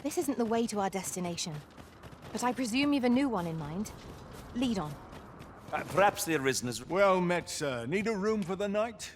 This isn't the way to our destination. But I presume you've a new one in mind. Lead on. Perhaps the Arisen is... Well met, sir. Need a room for the night?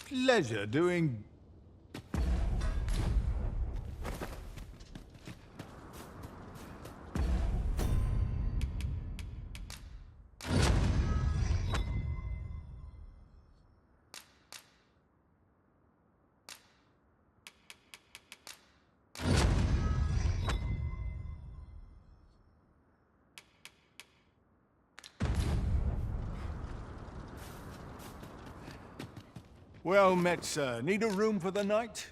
Pleasure doing... Well met, sir. Need a room for the night?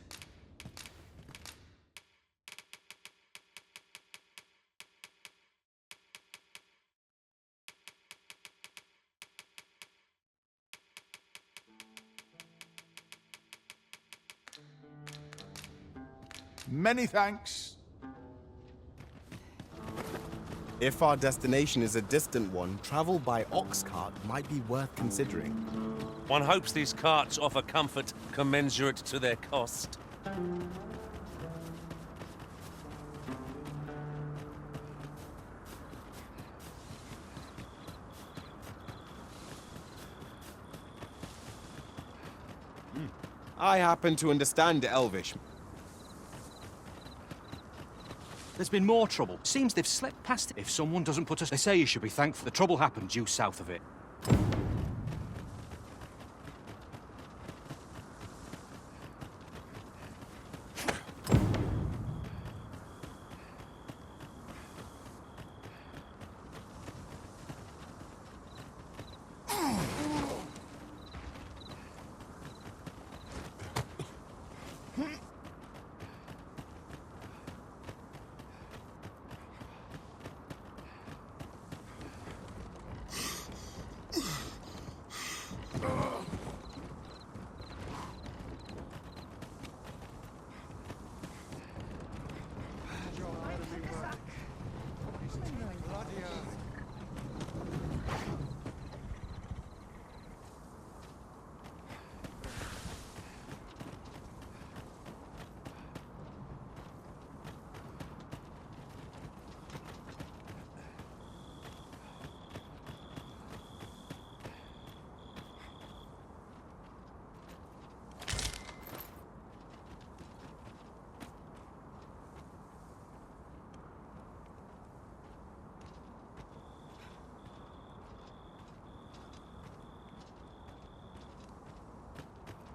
Many thanks. If our destination is a distant one, travel by ox cart might be worth considering. One hopes these carts offer comfort commensurate to their cost. I happen to understand Elvish. There's been more trouble. Seems they've slipped past it. If someone doesn't put us... They say you should be thankful. The trouble happened due south of it.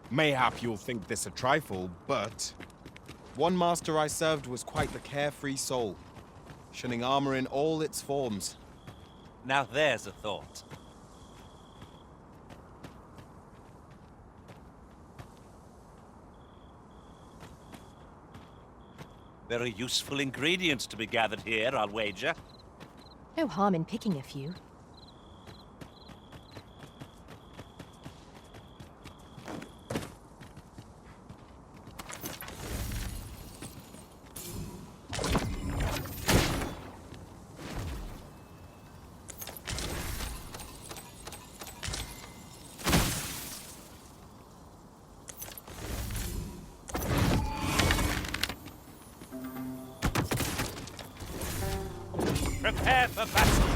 Mayhap you'll think this a trifle, but... One master I served was quite the carefree soul, shunning armor in all its forms. Now there's a thought. Very useful ingredients to be gathered here, I'll wager. No harm in picking a few. Prepare for battle!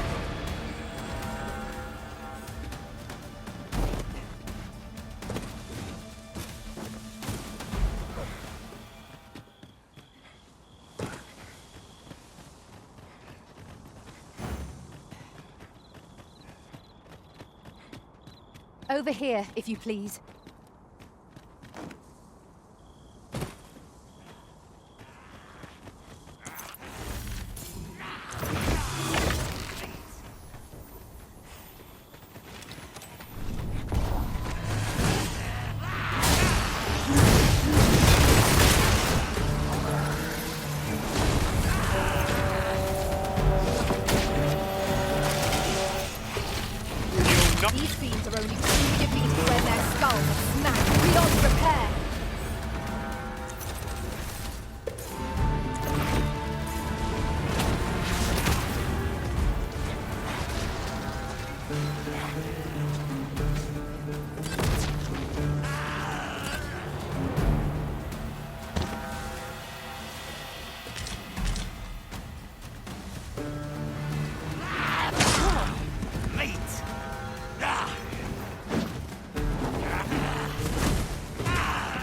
Over here, if you please. These fiends are only truly defeated when their skulls are smashed beyond repair.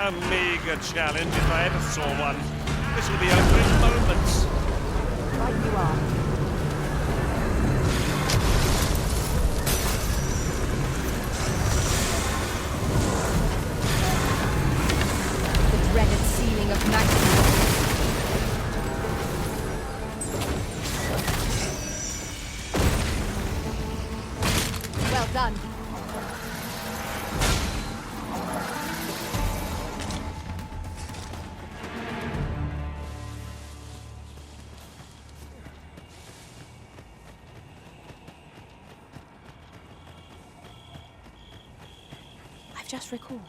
A meager challenge if I ever saw one. This will be over in moments. Right you are. The dreaded sealing of magnetism. Well done. Just recalled.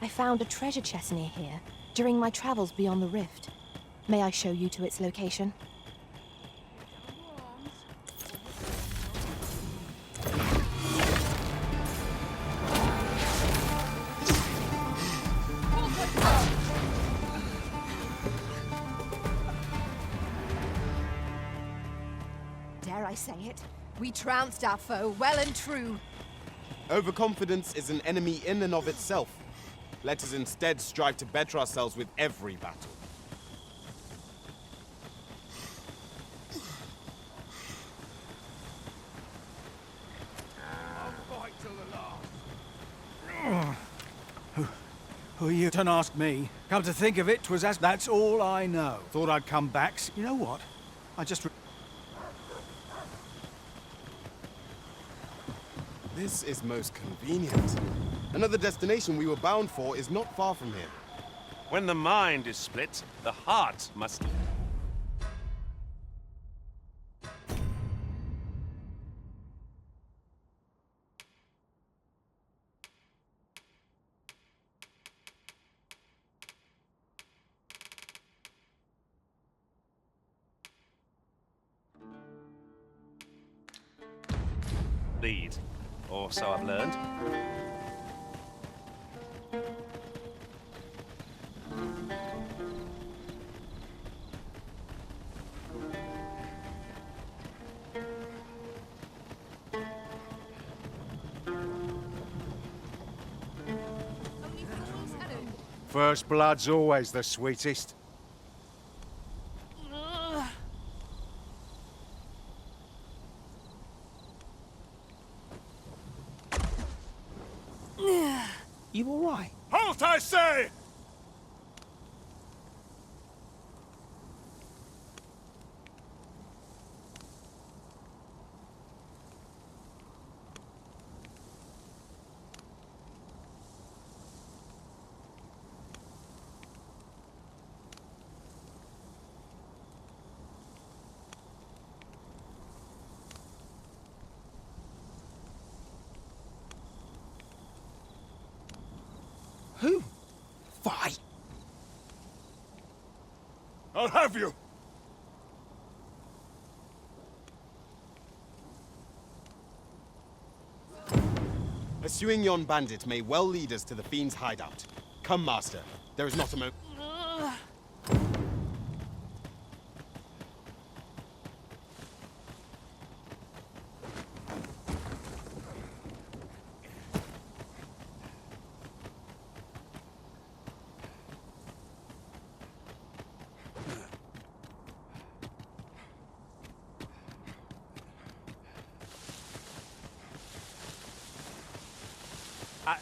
I found a treasure chest near here during my travels beyond the rift. May I show you to its location? Dare I say it? We trounced our foe well and true. Overconfidence is an enemy in and of itself. Let us instead strive to better ourselves with every battle. Who are you? Don't ask me. Come to think of it, 'twas as that's all I know. Thought I'd come back. You know what? I just... This is most convenient. Another destination we were bound for is not far from here. When the mind is split, the heart must... lead. Or so I've learned. First blood's always the sweetest. You all right? Halt, I say! Who? Fight! I'll have you! Pursuing yon bandit may well lead us to the Fiend's hideout. Come, Master. There is not a moment.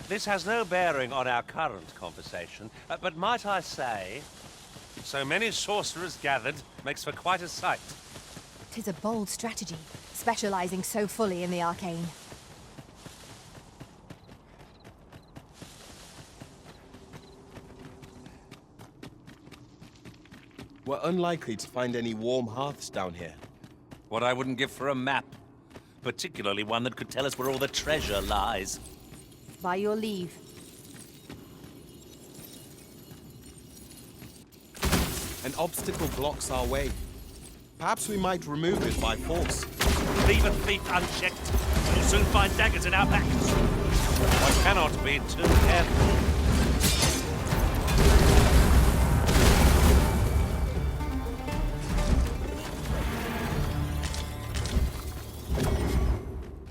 This has no bearing on our current conversation, but might I say, so many sorcerers gathered makes for quite a sight. 'Tis a bold strategy, specializing so fully in the arcane. We're unlikely to find any warm hearths down here. What I wouldn't give for a map. particularly one that could tell us where all the treasure lies. By your leave. An obstacle blocks our way. Perhaps we might remove it by force. Leave a thief unchecked. You'll soon find daggers in our backs. One cannot be too careful.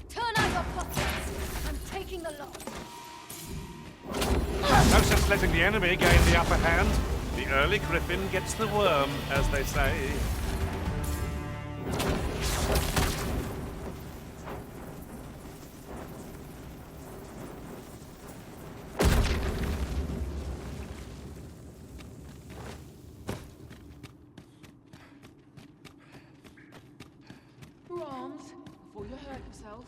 Turn out your pockets! I'm taking the lot. No sense letting the enemy gain the upper hand. The early griffin gets the worm, as they say. Bronze, before you hurt yourself.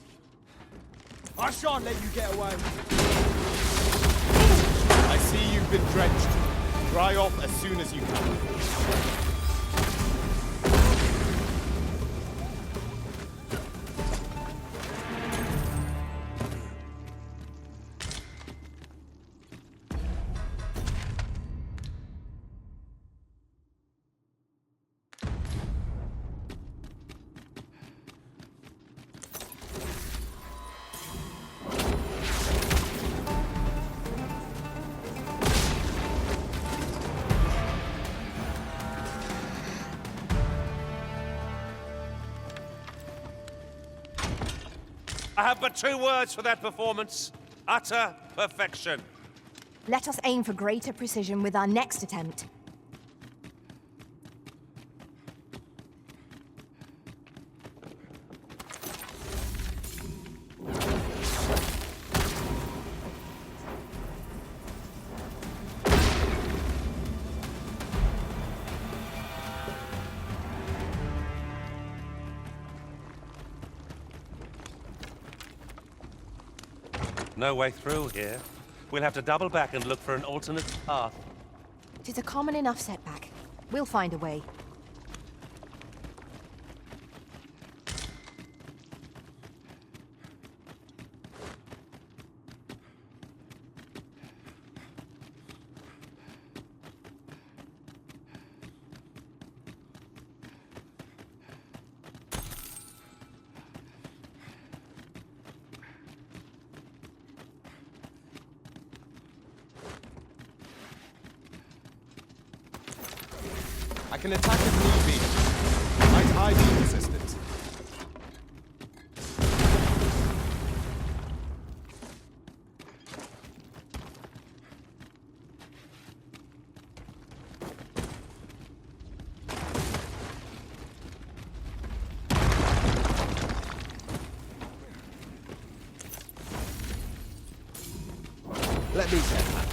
I shan't let you get away. I see you've been drenched. Dry off as soon as you can. I have but 2 words for that performance. Utter perfection. Let us aim for greater precision with our next attempt. No way through here. We'll have to double back and look for an alternate path. It is a common enough setback. We'll find a way. I can attack if need be. Might I be resistant? Let me get that.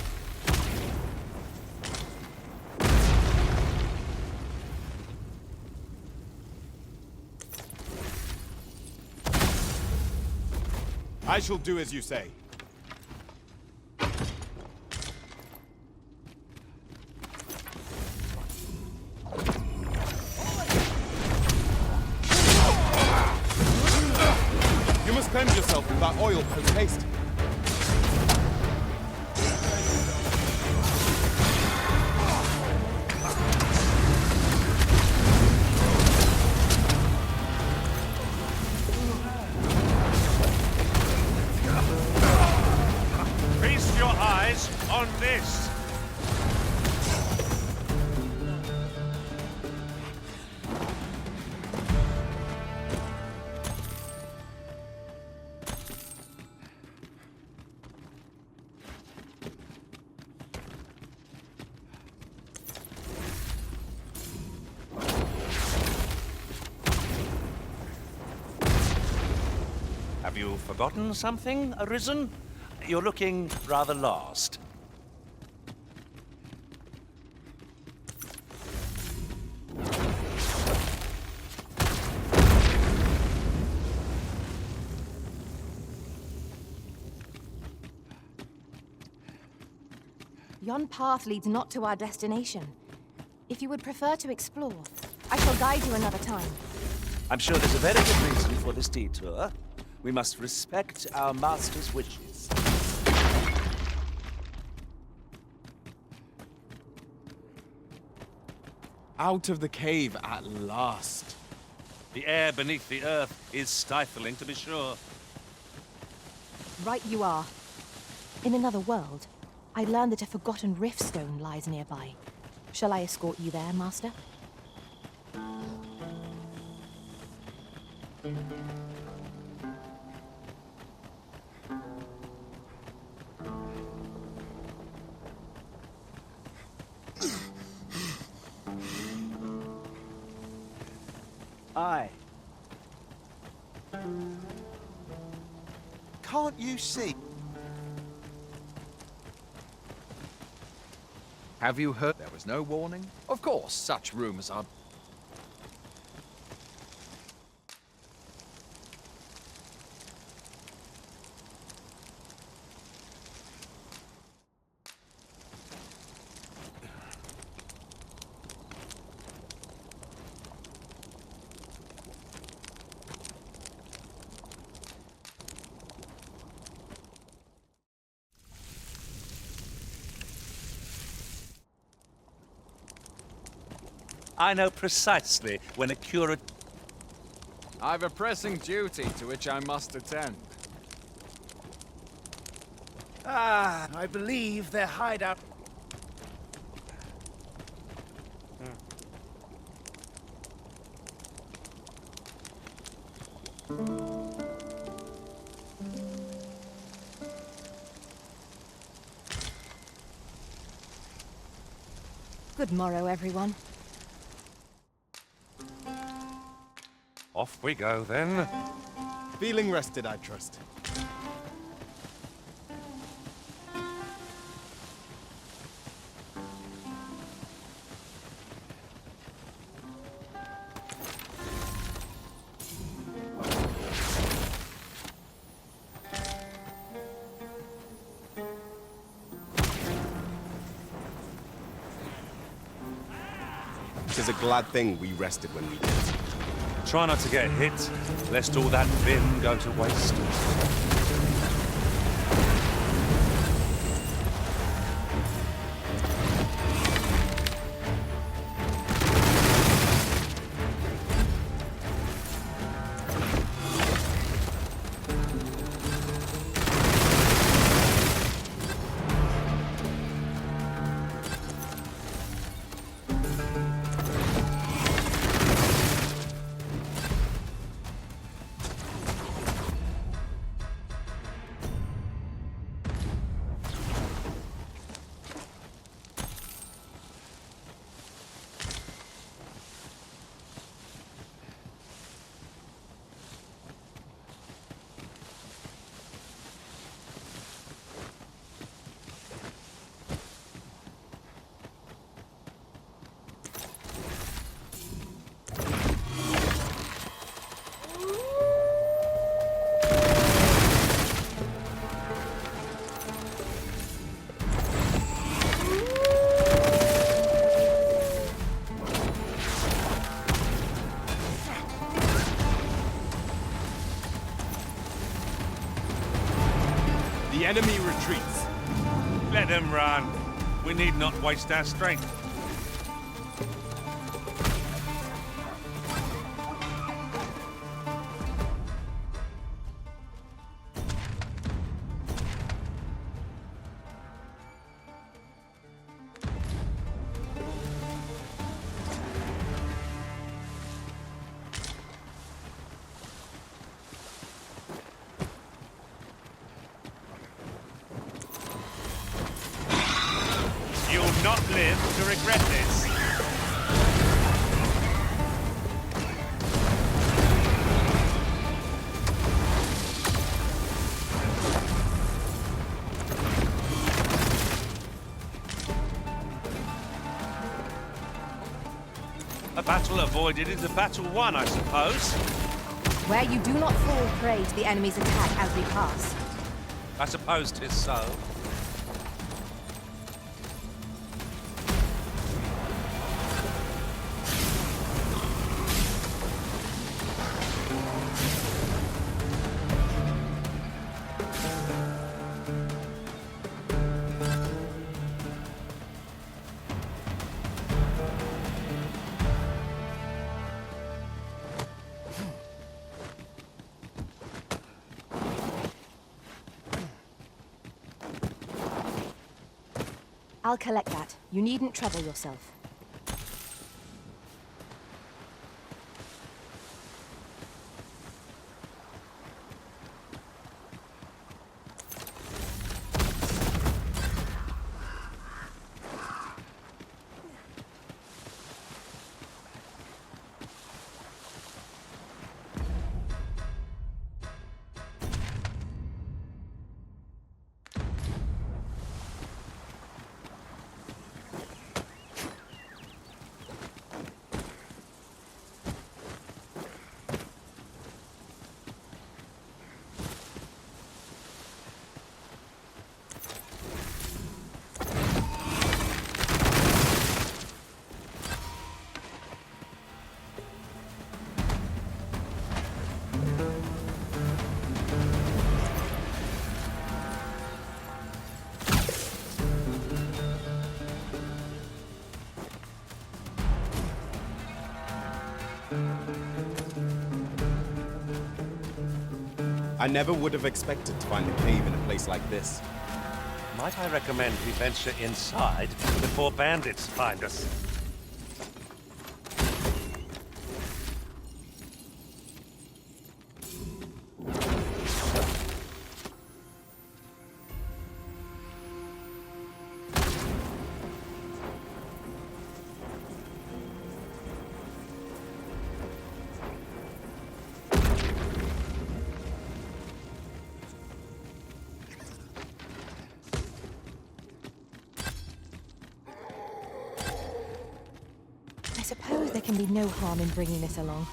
I shall do as you say. You must cleanse yourself with that oil post-haste. Feast your eyes on this. Have you forgotten something, Arisen? You're looking rather lost. Yon path leads not to our destination. If you would prefer to explore, I shall guide you another time. I'm sure there's a very good reason for this detour. We must respect our master's wishes. Out of the cave at last. The air beneath the earth is stifling, to be sure. Right you are. In another world, I learned that a forgotten rift stone lies nearby. Shall I escort you there, Master? Aye. Can't you see? Have you heard there was no warning? Of course, such rumors are... I know precisely when a curate... I've a pressing duty to which I must attend. Ah, I believe their hideout. Good morrow, everyone. Off we go, then. Feeling rested, I trust. Tis a glad thing we rested when we did. Try not to get hit, lest all that vim go to waste. The enemy retreats. Let them run. We need not waste our strength. You'll not live to regret this. A battle avoided is a battle won, I suppose. Where you do not fall prey to the enemy's attack as we pass. I suppose 'tis so. I'll collect that. You needn't trouble yourself. I never would have expected to find a cave in a place like this. Might I recommend we venture inside before bandits find us? I suppose there can be no harm in bringing this along.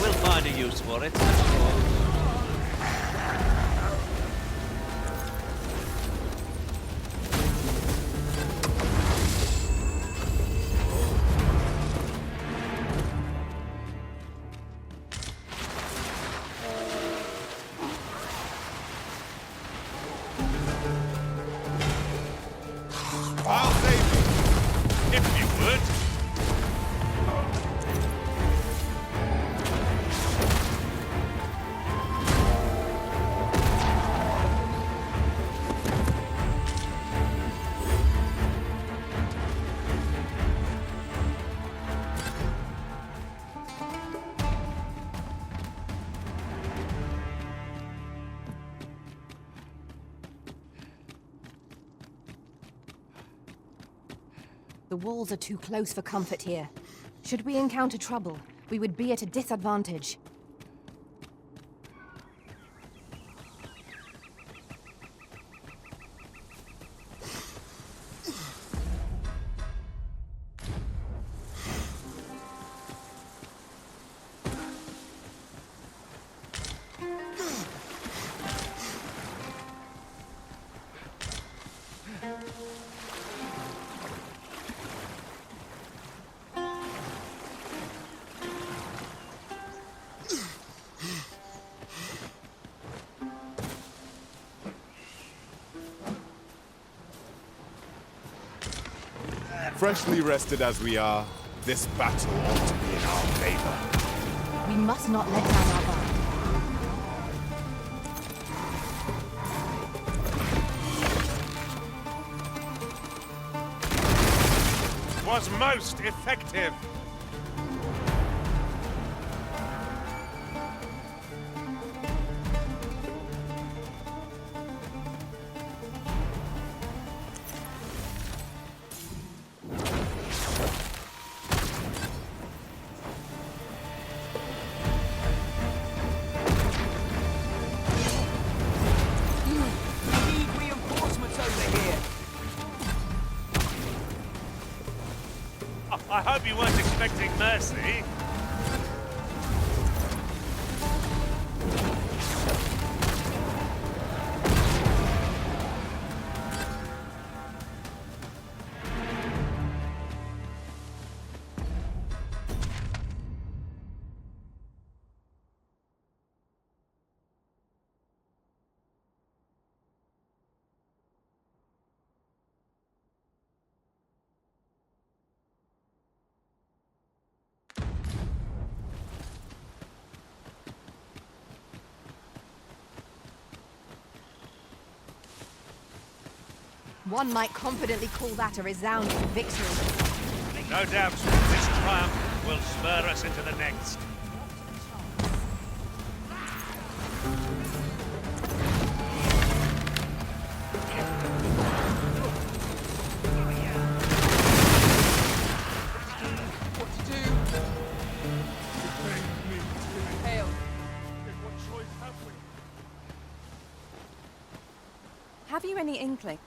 We'll find a use for it, I'm sure. I'll save you, if you would. The walls are too close for comfort here. Should we encounter trouble, we would be at a disadvantage. Freshly rested as we are, this battle ought to be in our favor. We must not let down our guard. Was most effective. I hope you weren't expecting mercy. One might confidently call that a resounding victory. No doubt this triumph will spur us into the next. Have you any inkling?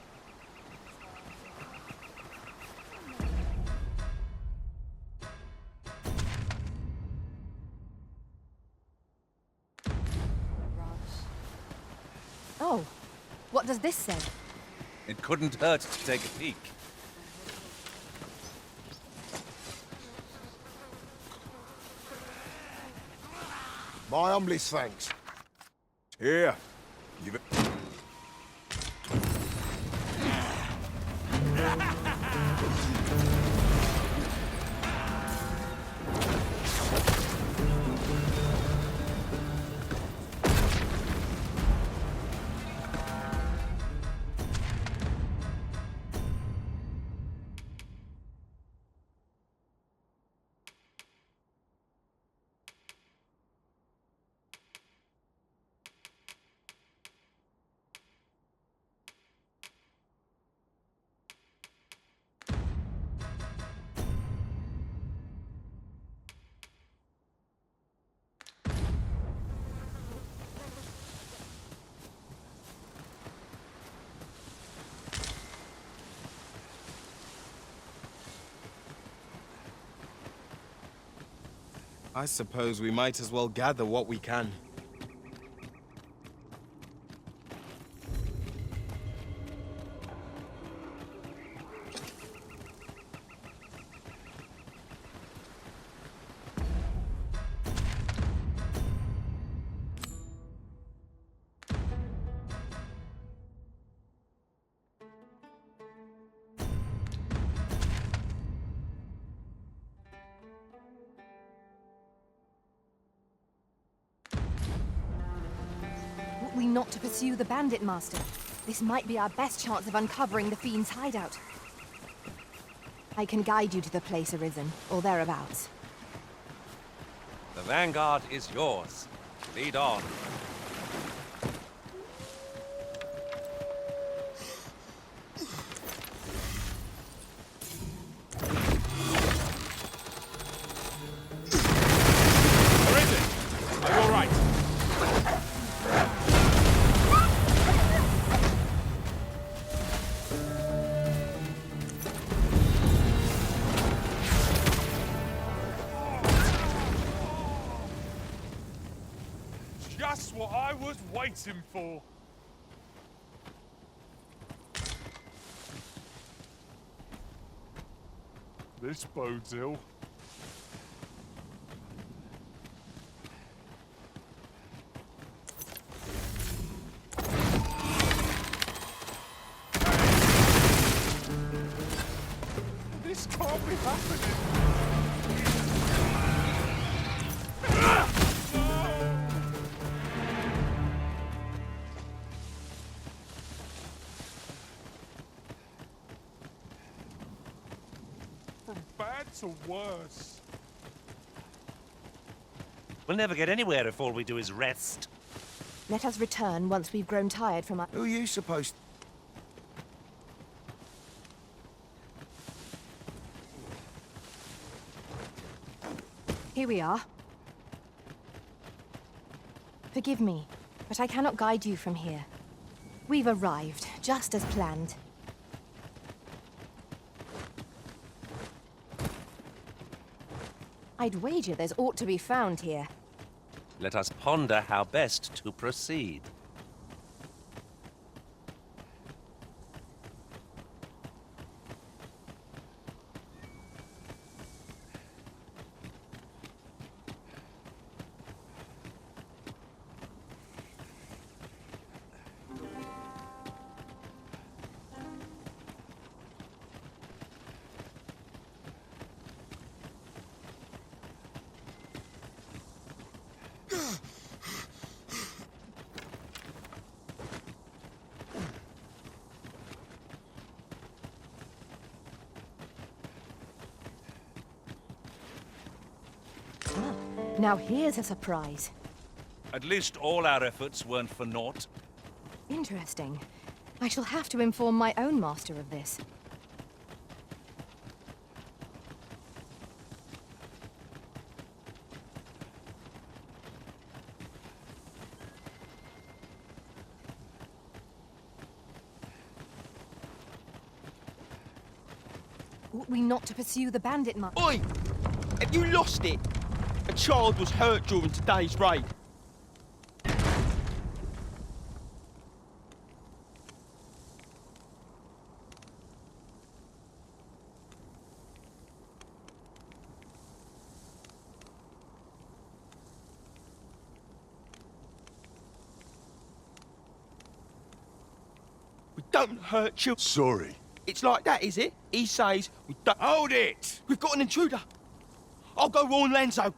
Oh, what does this say? It couldn't hurt to take a peek. My humblest thanks. Here. You've... I suppose we might as well gather what we can. Ought we not to pursue the bandit master? This might be our best chance of uncovering the fiend's hideout. I can guide you to the place arisen, or thereabouts. The vanguard is yours. Lead on. Arisen! Are you all right? Just what I was waiting for. This bodes ill. This can't be happening. From bad to worse. We'll never get anywhere if all we do is rest. Let us return once we've grown tired from our... Who are you supposed... Here we are. Forgive me, but I cannot guide you from here. We've arrived, just as planned. I'd wager there's aught to be found here. Let us ponder how best to proceed. Now here's a surprise. At least all our efforts weren't for naught. Interesting. I shall have to inform my own master of this. Ought we not to pursue the bandit mark? Oi! Have you lost it? A child was hurt during today's raid. We don't hurt children. Sorry. It's like that, is it? He says we don't... Hold it! We've got an intruder. I'll go warn Lenzo.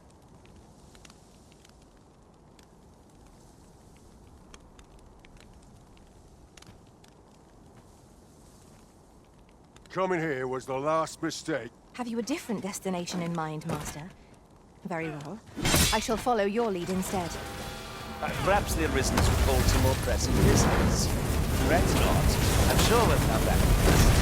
Coming here was the last mistake. Have you a different destination in mind, Master? Very well. I shall follow your lead instead. Perhaps the Arisens will call to more pressing business. Fret not. I'm sure we'll come back to this.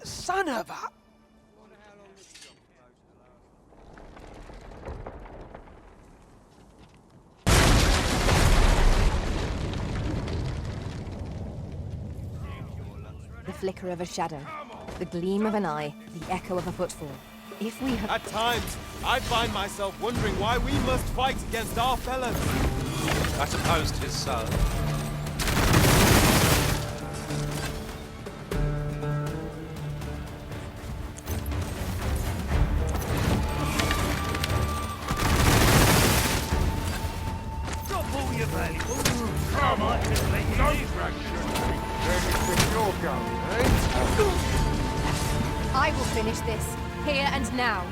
Son of a... The flicker of a shadow, the gleam of an eye, the echo of a footfall. If we had... At times, I find myself wondering why we must fight against our fellows. I suppose 'tis so. Drop all your valuables. I might just let you leave. Where do you think you're going, eh? I will finish this, here and now.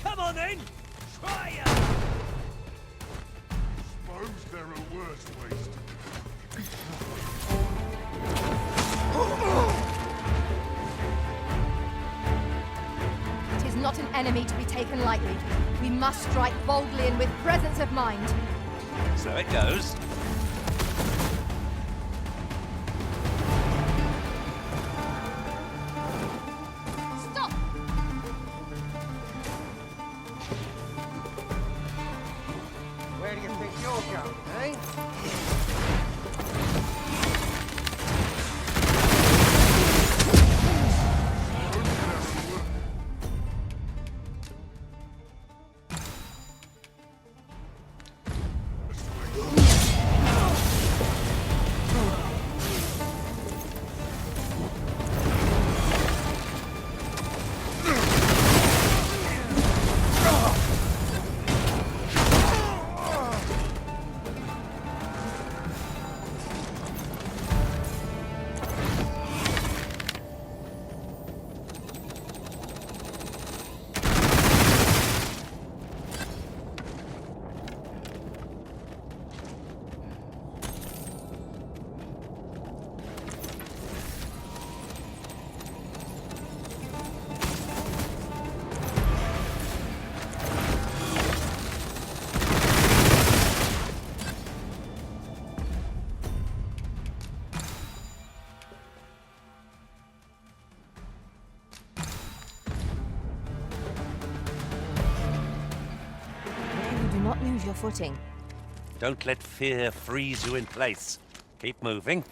Come on then! Try ya! Suppose there are worse ways to It is not an enemy to be taken lightly. We must strike boldly and with presence of mind. So it goes. Stop! Where do you think you're going, eh? Do not lose your footing. Don't let fear freeze you in place. Keep moving.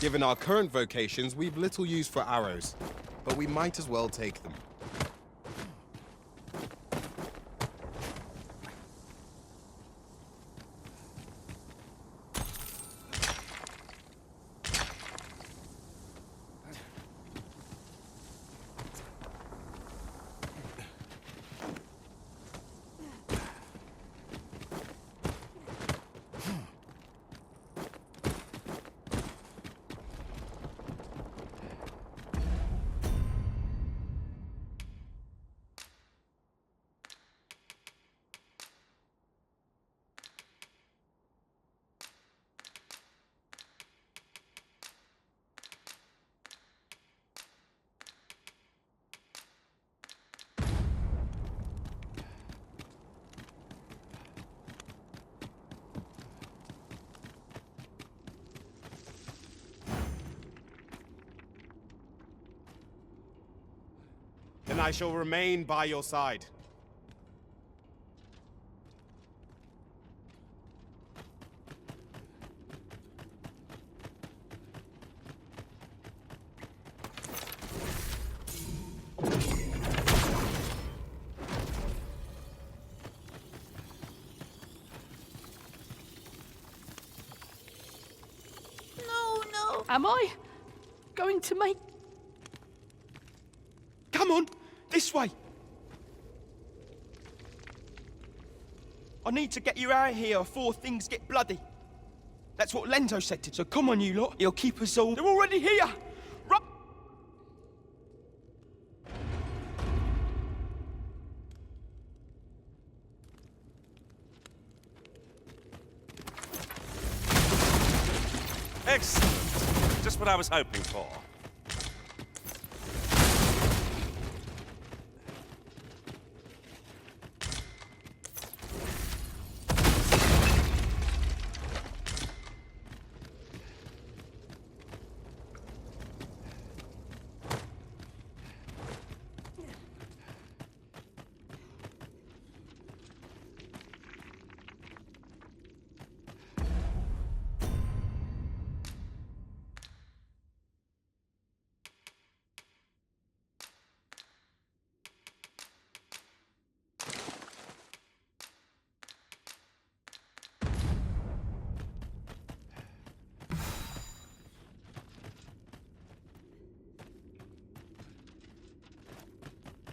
Given our current vocations, we've little use for arrows, but we might as well take them. Then I shall remain by your side. No. Am I going to make... Come on, this way. I need to get you out of here before things get bloody. That's what Lenzo said to. So come on, you lot. He'll keep us all. They're already here. Run! Excellent. Just what I was hoping for.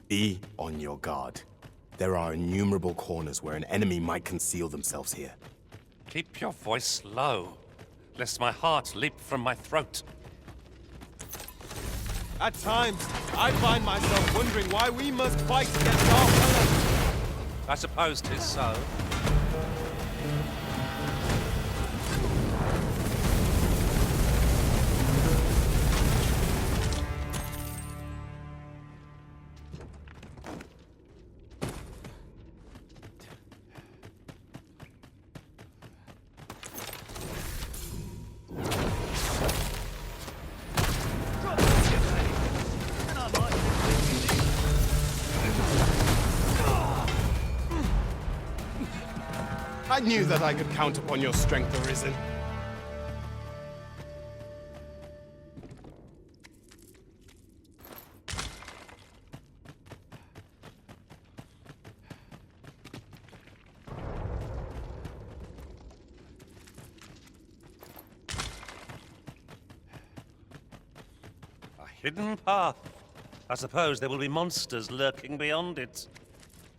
Be on your guard. There are innumerable corners where an enemy might conceal themselves here. Keep your voice low, lest my heart leap from my throat. At times, I find myself wondering why we must fight against our fellows. I suppose 'tis so. I knew that I could count upon your strength, Arisen. A hidden path. I suppose there will be monsters lurking beyond it.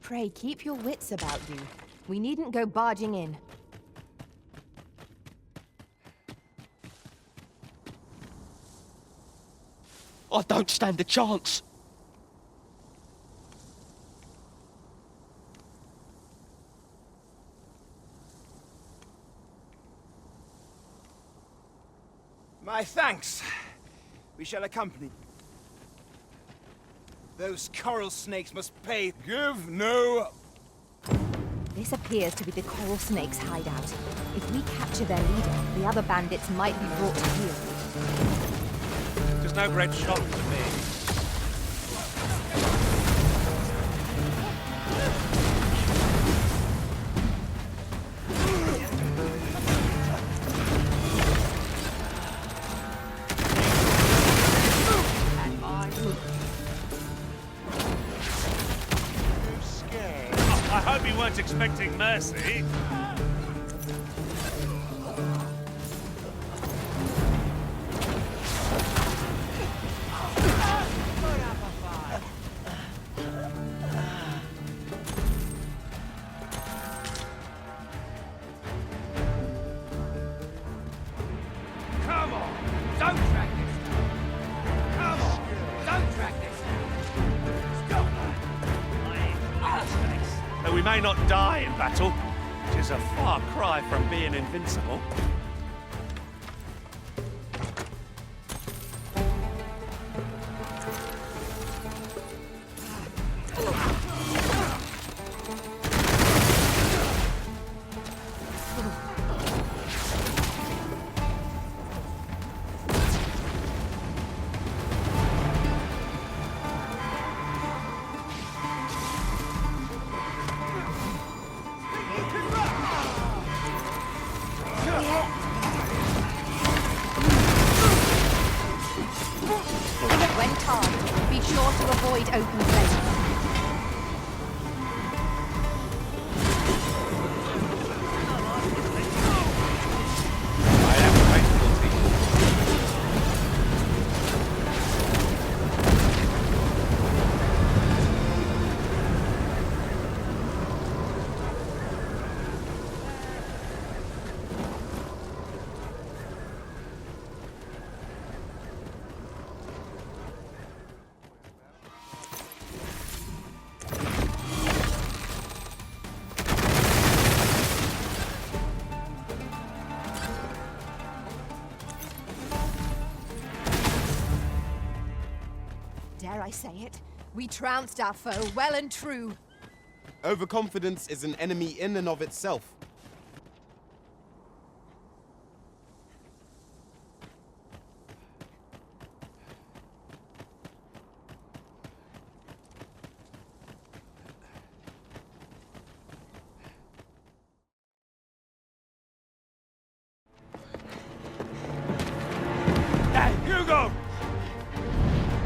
Pray keep your wits about you. We needn't go barging in. I don't stand a chance. My thanks. We shall accompany. Those coral snakes must pay. Give no... This appears to be the coral snake's hideout. If we capture their leader, the other bandits might be brought to heel. Tis no great shock to me. expecting mercy. Come on, don't drag this. Come on, don't drag this. Stop that. Though we may not die in battle, which is a far cry from being invincible. When tarred, be sure to avoid open flames. I am grateful to you. Dare I say it? We trounced our foe well and true. Overconfidence is an enemy in and of itself. Hey, Hugo!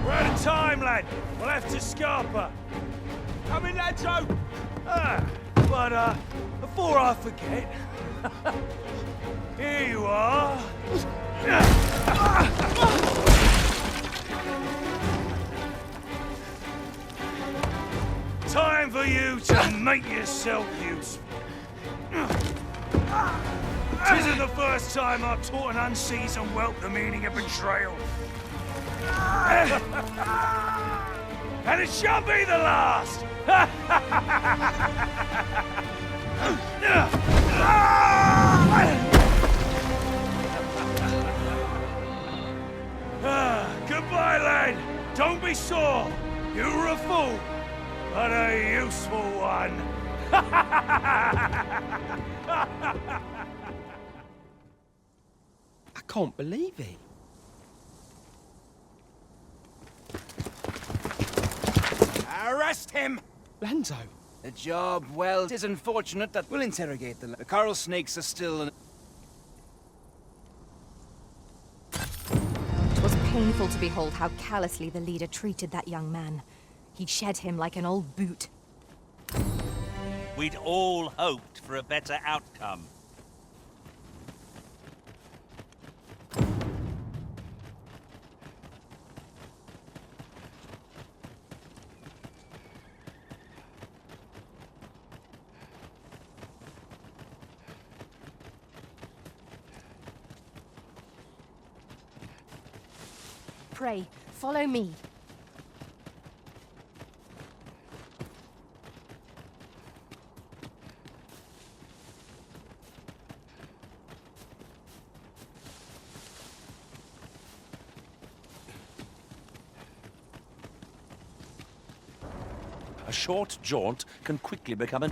We're out of time, lad. We'll have to scarper. Come in, Lanzo! But before I forget, here you are. Time for you to make yourself useful. Tisn't the first time I've taught an unseasoned whelp the meaning of betrayal. And it shall be the last! Goodbye, lad. Don't be sore. You were a fool, but a useful one. I can't believe it. Arrest him! Lanzo. The job, well, it is unfortunate that we'll interrogate the coral snakes are still... It was painful to behold how callously the leader treated that young man. He shed him like an old boot. We'd all hoped for a better outcome. Pray, follow me. A short jaunt can quickly become an...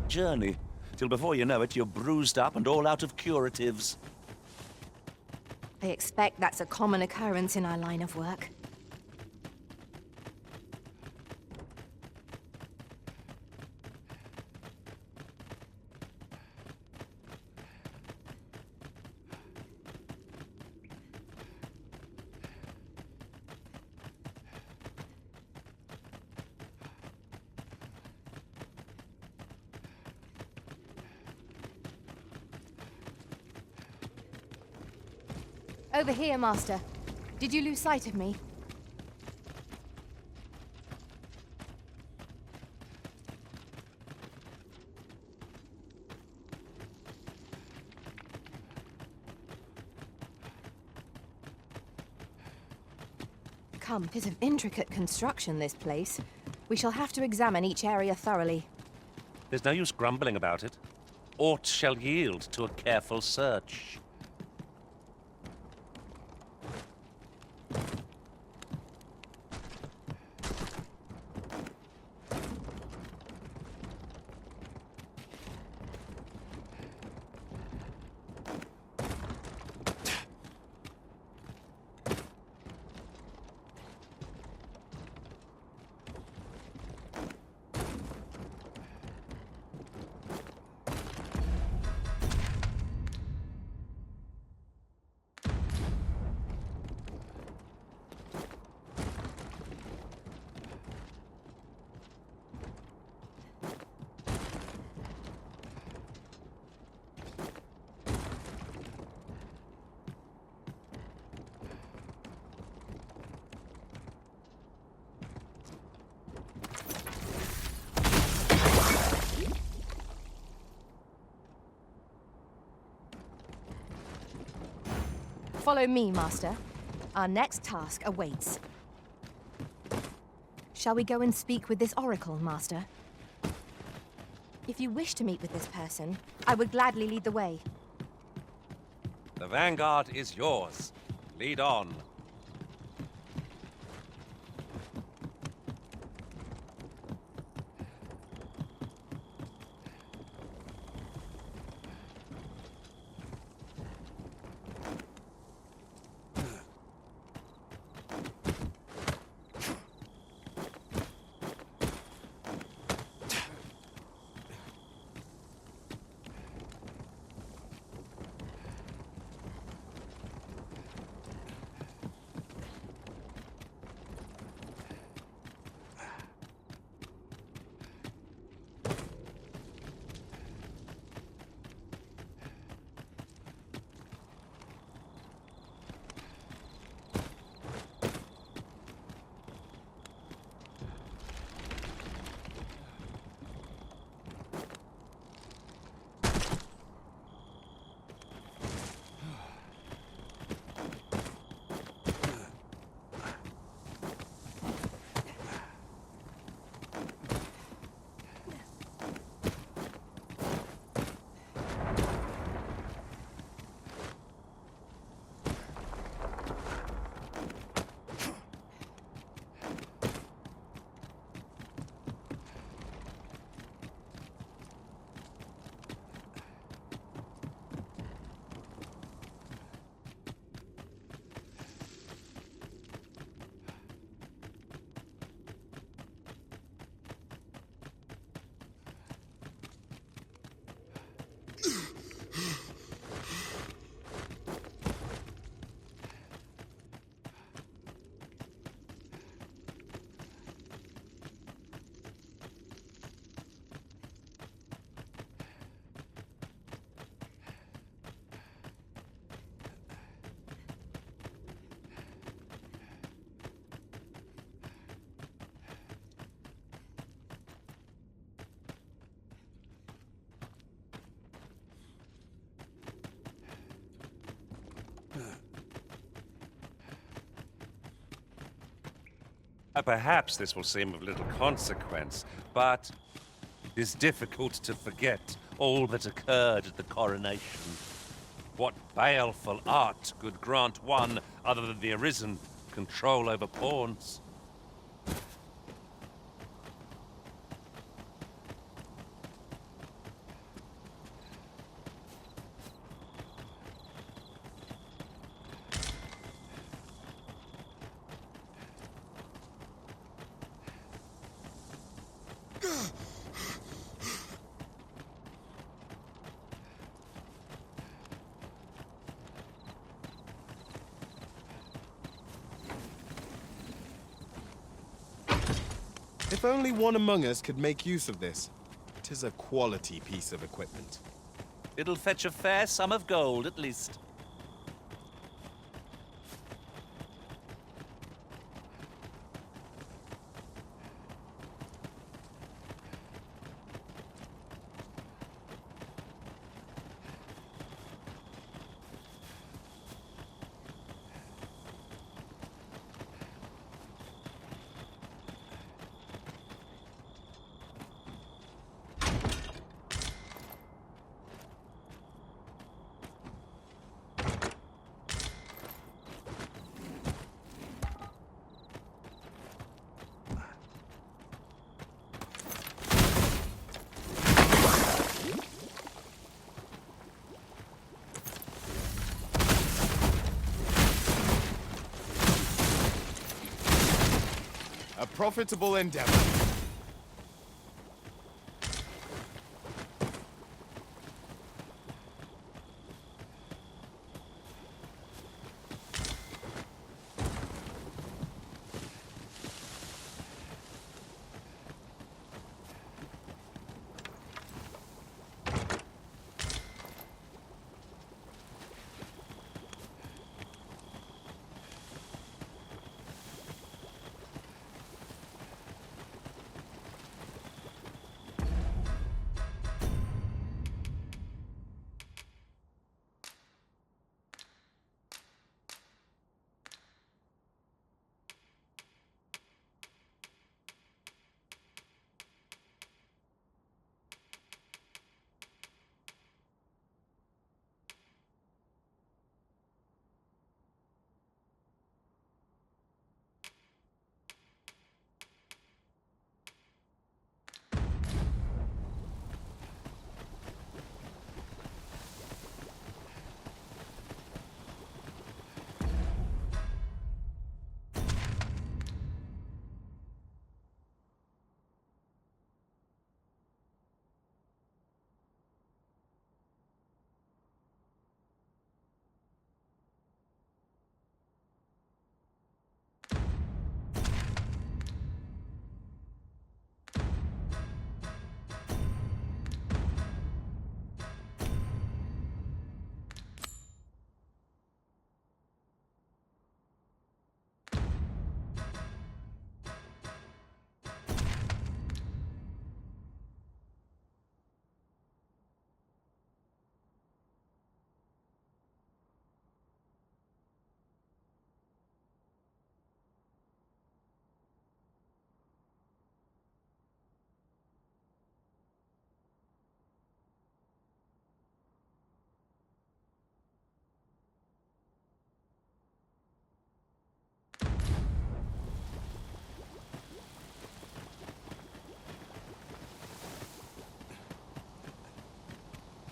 journey, till before you know it, you're bruised up and all out of curatives. I expect that's a common occurrence in our line of work. Over here, Master. Did you lose sight of me? Come, bit of intricate construction, this place. We shall have to examine each area thoroughly. There's no use grumbling about it. Aught shall yield to a careful search. Follow me, Master. Our next task awaits. Shall we go and speak with this oracle, Master? If you wish to meet with this person, I would gladly lead the way. The vanguard is yours. Lead on. Perhaps this will seem of little consequence, but it is difficult to forget all that occurred at the coronation. What baleful art could grant one, other than the Arisen, control over pawns? If only one among us could make use of this. 'Tis a quality piece of equipment. It'll fetch a fair sum of gold, at least. A profitable endeavor.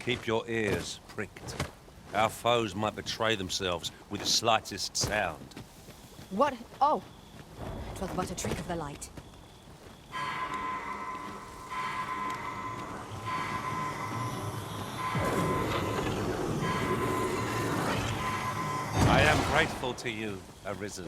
Keep your ears pricked. Our foes might betray themselves with the slightest sound. What? Oh! 'Twas but a trick of the light. I am grateful to you, Arisen.